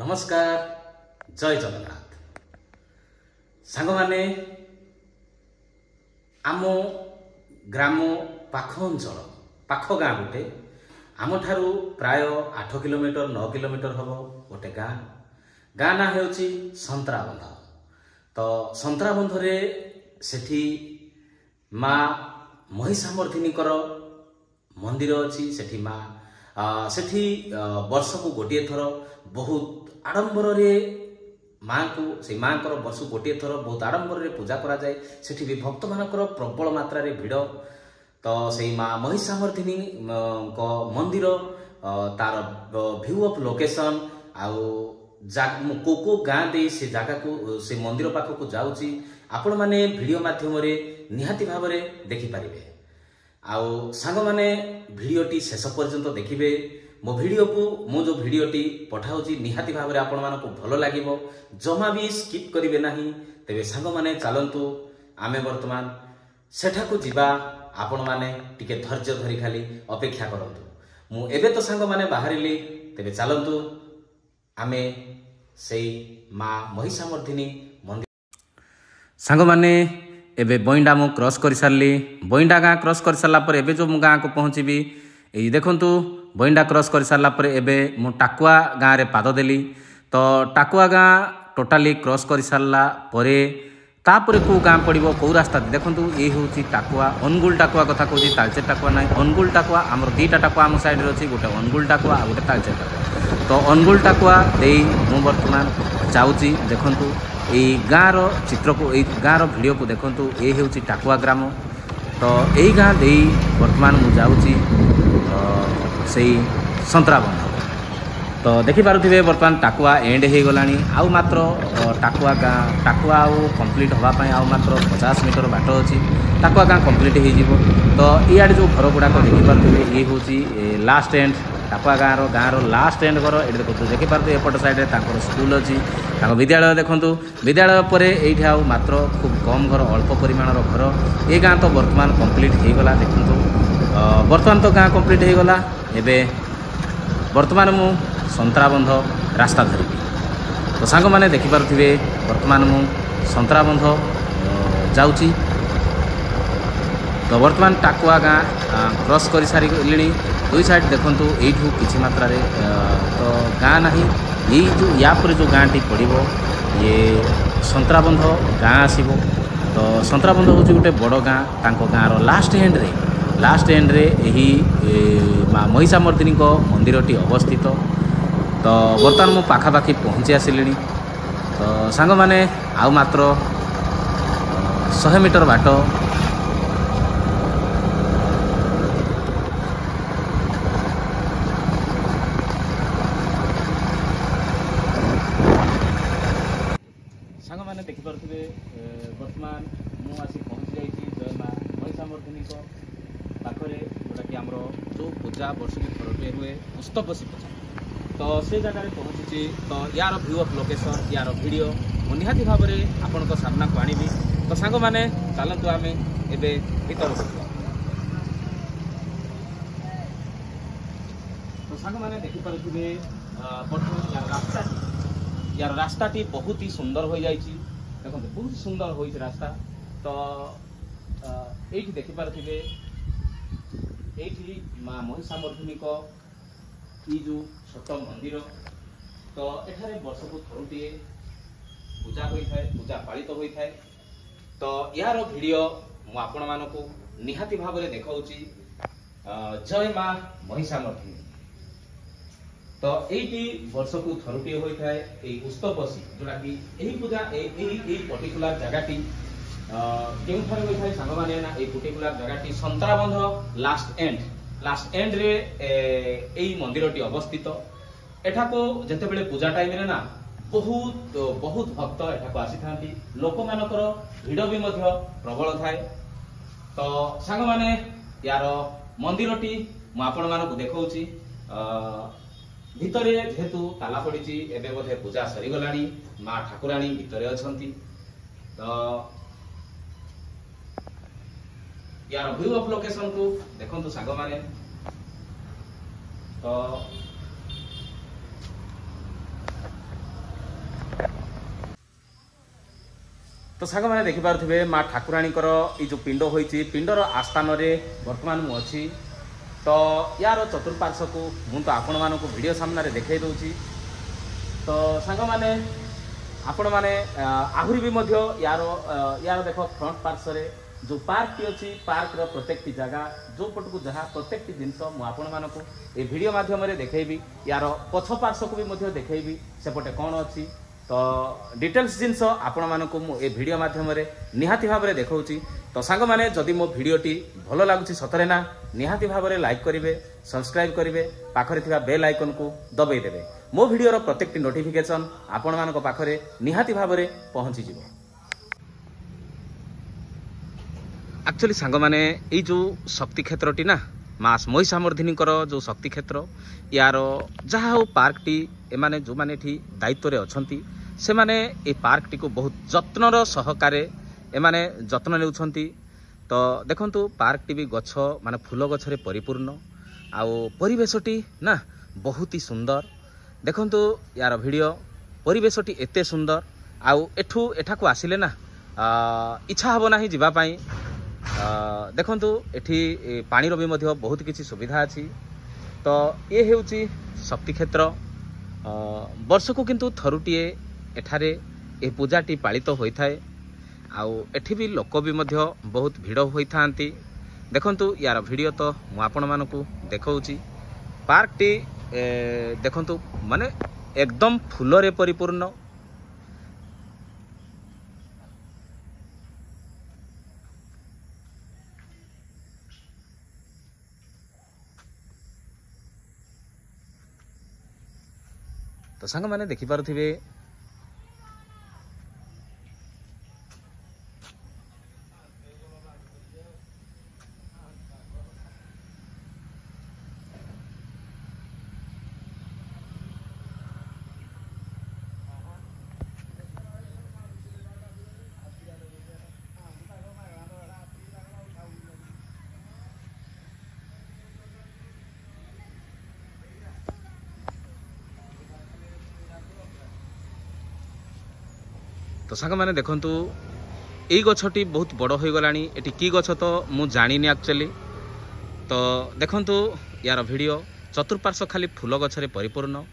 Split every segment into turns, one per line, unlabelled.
नमस्कार जय जगन्नाथ सांग माने आम ग्राम पाख अंचल पाख गाँ गोटे आम ठारू प्राय 8 किलोमीटर 9 किलोमीटर हम गोटे गाँ ना होची संतराबंध। तो संतराबंध रे सेठी माँ महिषामर्दिनी मंदिर अच्छी सेठी माँ सेठी वर्ष को गोटे थर बहुत आडंबर रे माँ को से माँ को वर्ष गोटे थर बहुत आडंबर रे पूजा करा जाए। सेठी भी भक्त मानकर प्रबल मात्रा रे भिड़। तो से माँ महिषामर्दिनी को मंदिर तार व्यू ऑफ लोकेशन को गाँ दे से जगह को से मंदिर पाख को जाऊँगी आपण माने वीडियो माध्यम रे निहाती भाव रे देखि पारिबे। आउ सांग माने वीडियोटी शेष पर्यंत देखिबे। मो वीडियो को मो जो वीडियोटी पठाउची निहाती भाव रे आपण मानको भलो लागिबो, जमा भी स्किप करिवे नाही। तेबे सांग माने चलंतु आमे वर्तमान सेठा को जिबा। आपण माने टिके धैर्य धरि खाली अपेक्षा करंतु। मु एबे तो सांग माने बाहरिली, तेबे चलंतु आमे सेई माँ महिषामर्दिनी मंदिर। सांग माने एबे बइंडा मु क्रॉस कर सारली। बइंडा गाँ क्रॉस कर सारला पर एबे जो मु गाँ को पहुँचीबी एई देखंतु बइंडा क्रॉस कर सारला पर एबे मु टाकुआ गाँ रे पाद देली। तो टाकुआ गाँ टोटाली क्रॉस कर सारला परे तापरे को गाँ पड़िबो को रास्ता देखंतु ए होची टाकुआ अनुगुल टाकुआ कथा कहूची, तालचेर टाकुआ ना। अनुगुल टाकुआ आमर दुईटा टाकुआ आम साइड रे अछि, गोटे अनुगुल टाकुआ आ गोटे तालचेर टाकुआ। तो अनुगुल टाकुआ देई मु वर्तमान जाउची। देखंतु ए गाँ रो चित्र को ए गाँ रो वीडियो को देखंतु ए होची टाकुआ ग्राम। तो यही गाँ दे वर्तमान मु जाउची से संतराबंध। तो देखि पारुथिबे वर्तमान टाकुआ एंड हो गलानी। आउ मात्र टाकुआ गाँ टाकुआ आउ कंप्लीट होगा पाई आउ मात्र 50 मीटर बाट अछि। टाकुआ गाँ कंप्लीट हो जिवो। तो इयाडे जो घर गुड़ाक देखि पारुथिबे ये होची लास्ट एंड टाकुआ गाँ रो लास्ट एंड घर। ये देखि पारुथिबे एपट साइड रे तांकर स्कूल अछि, तांको विद्यालय देखंतु। विद्यालय पर एठी आउ मात्र खूब कम घर, अल्प परिमाणर घर। ये गाँ तो वर्तमान कंप्लीट हो गला। देखंतु वर्तमान तो गाँ कंप्लीट हो गला। एबे वर्तमान मु संतराबंध रास्ता धरिबी। तो सांग माने देखि पारुथिबे वर्तमान मु संतराबंध जाउची। तो वर्तमान टाकुआ गाँ क्रॉस कर सारी लिणी। दुई साइड देखंतु एठू किछि मात्रा रे तो गाँ नाही। ये जो या पर जो गाँटी पड़िबो ये संतराबंध गाँ आसीबो। तो संतराबंध होची गोटे बड़ गाँ। तांको गाँ रो लास्ट एंड रे एही माँ महिषामर्दिनी को मंदिरटी अवस्थित। तो वर्तमान मु पाखापाखि पहुँची आसिलिनी। तो सांग माने आउ मात्र 100 मीटर बाट सांग माने देखि पारुथिबे वर्तमान मु आसी पहुँची जाइछि जय माँ महिषामर्दिनी को पाखरे, जोटा कि आमर जो पूजा वर्ष की थरटे हुए पुष्पसी पूजा। तो से जगह पहुँची। तो यार व्यू ऑफ लोकेशन यार वीडियो मु निहाती भाव में आपण को सामना को आनिबी। तो सांग माने चलतु आमे एबे भीतर को। तो सांग माने देखि पारुथिबे वर्तमान यार रास्ताटी बहुत ही सुंदर हो जाइछि। देखो बहुत सुंदर होइछ रास्ता। तो एठी देखि पारुथिबे एठी माँ महिषामर्दिनी को ई जो छोट मंदिर। तो एठारे वर्ष को थरुटिए पूजा होइथाय, पूजा पालित होइथाय। तो यार वीडियो मु आपण मानको निहाती भाव में देखाउची जय माँ महिषामर्दिनी। तो एठी वर्ष को थरुटिए होइथाय एई पुष्पसी, जोटा कि एही पूजा एही पर्टिकुलर जगहटी केउठारे होइथाय सांग माने ना। एई पर्टिकुलर जगहटी संतराबंध लास्ट एंड रे एई मंदिरटी अवस्थित। एठा को जते बेले पूजा टाइम रे ना बहुत भक्त एठा को आसी थांती। लोक मानकर भिड़ भी मध्य प्रबल थाए। तो सांग माने यार मंदिरटी मु आपण मानको देखौची। भितरे जेहेतु ताला पड़िची एबे बोधे पूजा सरी गलानी। माँ ठाकुराणी भितरे अछंती। तो यार व्यू ऑफ लोकेशन को देखंतु सांग माने। तो तो सांग मैंने देखिपे माँ ठाकुराणी ये जो पिंड होती पिंडर आस्थान बर्तमान मुझे तो यार चतुर्पार्श्व को मुझे आपण मानक वीडियो सामने देखई दूची। तो सांग मैंने आपण मैंने आहरी भी यार यार देख फ्रंट पार्श्व जो पार्क टी अच्छी पार्क प्रत्येक जगह जो पट को जहाँ प्रत्येक जिनस मुझे ये वीडियो माध्यम देखी यार पछ पार्श्व को भी देखी सेपटे कौन अच्छी तो डिटेल्स जिनस आपण मानक ये वीडियो माध्यम निहाती भाव में देखा। तो सांग मैंने जदि मो वीडियोटी भल लगुच सतरे ना निहाती भाव में लाइक करेंगे सब्सक्राइब करेंगे पाखरे थिबा बेल आइकन को दबाई देवे मो वीडियोर प्रत्येक नोटिफिकेशन आपण मानक पाखरे निहाती भाव में पहुँची जिवो। एक्चुअली सांग मैंने ये जो शक्ति क्षेत्रटी ना माँ महिषामर्दिनी जो शक्ति क्षेत्र यार जहाँ हो पार्क टी एमाने जो माने ठी दायित्व रे अछंती से माने ए पार्क टी को बहुत जत्नर सहकारे एमाने जत्न नेउछंती। तो देखंतु पार्क टी भी गछ माने फूल गछरे परिपूर्ण आउ परिवेशटी ना बहुत ही सुंदर। देखंतु यार वीडियो परिवेशटी एते सुंदर आउ एठा को आसिले ना इच्छा हबो नाही जिबा पाई। देखंतु एठी पानीर भी मध्य बहुत किसी सुविधा अच्छी। तो ये हेउची शक्ति क्षेत्र वर्ष को किंतु थरुटीए एठारे ए पूजाटी पालित होता है आउ एठी भी लोक भी मध्य बहुत भिड़ होता। देखंतु यार वीडियो तो मु आपण मानकु देखौची पार्क टी देखंतु माने एकदम फूल रे परिपूर्ण। तो सांग मैंने देखिपे तो सांग मैंने देखंतु ये गछटी बहुत बड़ हो गलानी एटी की गछ तो मु जानिनी एक्चुअली। तो देखंतु यार वीडियो चतुर्पार्श्व खाली फूल गछरे परिपूर्ण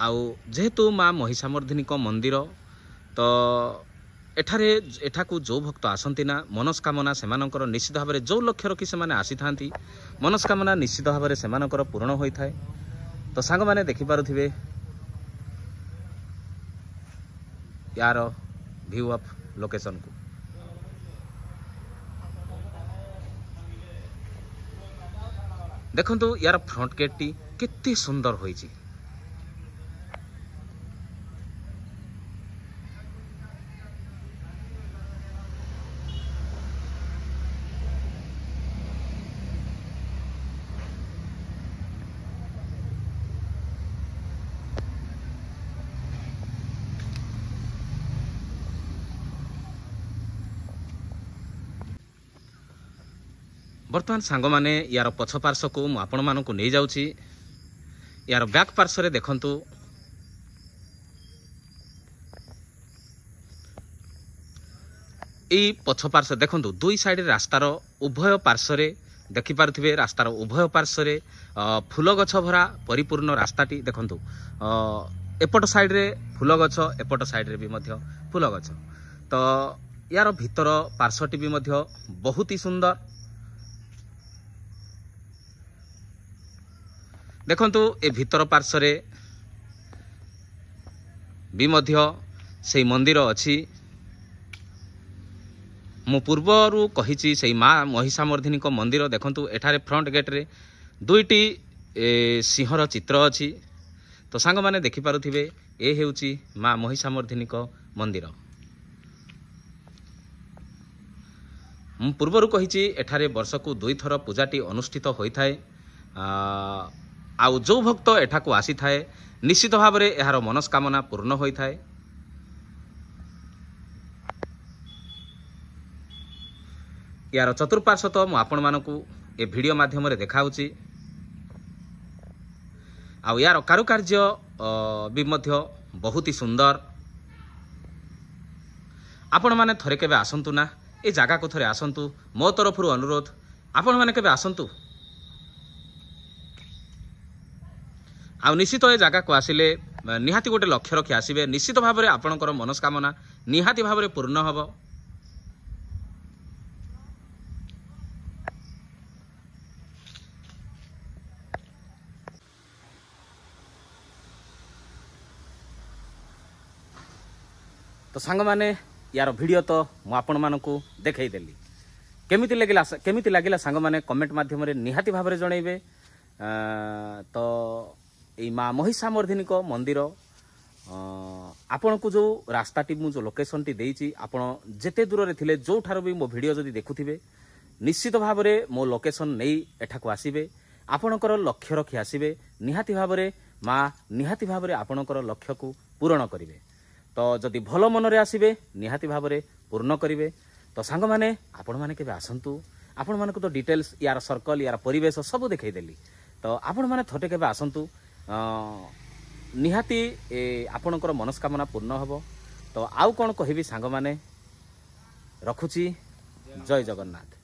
आउ जेहेतु माँ महिषामर्दिनी मंदिर तो एठाकू जो भक्त आसंती ना मनस्कामना सेमानकर निश्चित भाव में जो लक्ष्य रखी से आसी था मनस्कामना निश्चित भाव में सेमानकर पूर्ण होता है। तो सांग मैंने देखिपे यार व्यू ऑफ लोकेशन को देखंतु यार फ्रंट गेट टी केते सुंदर होईची। बर्तमान सांग माने यार पछ पार्श्व को मु आपण मानकु नहीं जाउची। यार बैक पार्श्व रे देखंतु ई पछ पार्श्व देखंतु दुई साइड रास्तार उभय पार्श्व रे देखि पारथिबे रास्तार उभय पार्श्व रे फूल गछ भरा परिपूर्ण रास्ताटी देखंतु एपट साइड रे फूल गछ एपट साइड रे भी मध्य फूल गछ। तो यार भीतर पार्श्वटी भी मध्य बहुत ही सुंदर। देखंतु ए भीतर पार्श्व रे भी मध्य से मंदिर अच्छी मु पूर्वरु कहिची से माँ महिषामर्दिनी मंदिर देखंतु एठारे फ्रंट गेट रे दुईटी सिंहर चित्र अच्छी। तो सांग माने देखि पारुथिबे ए हेउची माँ महिषामर्दिनी मंदिर। मु पूर्वरु कहिची एठारे वर्ष को 2 थर पूजाटी अनुष्ठित होता है आउ जो भक्त एठाकू आसी थाए निश्चित भाव में यार मनस्कामना पूर्ण होता है। यार चतुर्पार्श्व तो आपण मानकू ए वीडियो माध्यम रे देखाउची आउ यार कारुकार्य भी मध्य बहुत ही सुंदर। आपण माने थरे केबे आसंतु ना ए जगह को थरे आसंतु मो तरफ अनुरोध आपण माने केबे आसंतु। आ निश्चित ए जगह को आसिले निहाती गोटे लक्ष्य रखी आसबे निश्चित भाव में आपणकर मनस्कामना निहाती भाव में पूर्ण हम। तो सांग माने यार वीडियो तो मु आपण मानकु देखै देली केमिति लागिला सांग माने कमेंट माध्यम रे निहाती भाव में जणैबे। तो एई माँ महिषामर्दिनी को मंदिर आपण को जो रास्ताटी मु जो लोकेशन टी देइची आपण जेते दूर रे थिले जो ठारो भी मो वीडियो जदी देखुथिबे निश्चित भाव में मो लोकेशन नहीं एठा को आसीबे आपणकर लक्ष्य रखी आसीबे निहाती भाव में माँ निहाती भाव में आपणकर लक्ष्य को पूर्ण करिवे। तो जदि भल मन रे आसीबे निहाती भाव में पूर्ण करिवे। तो सांग माने आपण माने केबे आसंतु आपण मानक तो डिटेल्स यार सर्कल यार परिवेश सब देखै देली। तो आपण माने थोटे केबे आसंतु निहाती आपणकर मनस्कामना पूर्ण हम। तो आउ कौन कहबी सांग माने रखुची जय जगन्नाथ।